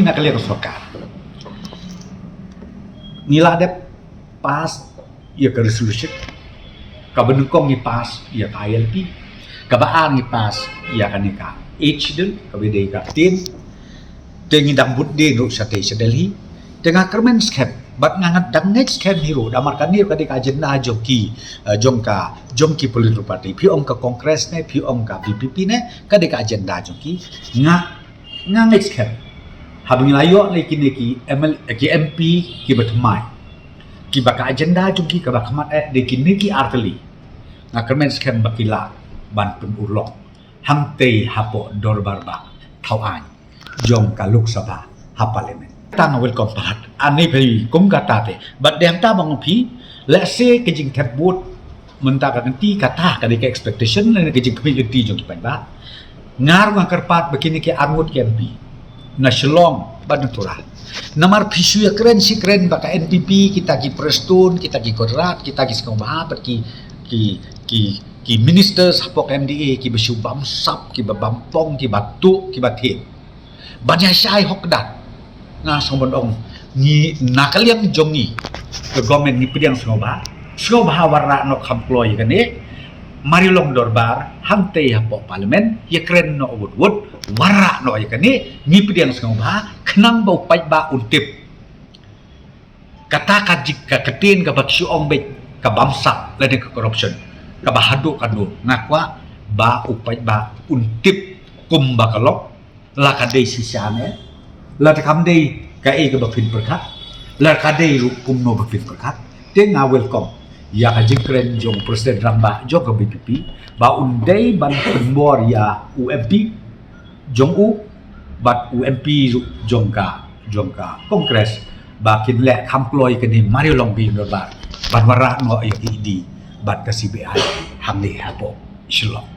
ni nak kalian sokar. Nila ada pas ia ke resolution. Kabenukong ni pas ia ke ILP. Kabaan ni pas ia kan ka H dul kabede ka tin. Tengi dang budde ro sate sedeli. Tengah kermen skep bat ngangat dang next scam hero damar kanir ka dik agenda jongki political party pi ong ka kongres ne pi ong ka VPP ne ka dik agenda jongki nga next scam habing layo lekin ki ML ki MP ki batmai ki baka agenda jongki ka bakmat dekin ki arteli nga kermen scam bakila ban pun ulong hangtei hapo dorbarba thawan jong ka Lok Sabha ha parliament tang welcome part ani phi kum kata te but dem ta bang phi let's say ke jing that boat menta ka ganti kata ka de expectation le ke jing community jong ki ba ngar ngang kerpat begini ke angut ke MP na shlong banutura namar phisu ya keren si keren baka NPP kita ki Preston kita ki Kodrat kita ki sekong bahabat ki ministers hapok MDA ki besu bamsap ki babampong ki batu ki bathe banyak syai hokdat nga sombong ni nakaliang jongi ke government ni pidiang soba warra no kamploy kane marilong dorbar hangte hapo parlimen ye kren no wood warra no kane ni pidiang soba knang bau pai ba untip kata kajik ka ketin ka baksu ong be ka bamsa lade ka corruption ka bahadu kanu ngakwa ba upai ba untip kum bakalok la kadai sisane la takam dei ka e ka bafin perkat la kadai ru kumno bafin perkat ten na welcome ya ka jingkren jong presiden ramba jong ka BPP ba undai ban penbor ya UMP jong u bat UMP jong ka kongres ba kin le kamploy ka ni Mario Long bi no ba ban wara no ya idi bat ka CBI hamni hapo shilong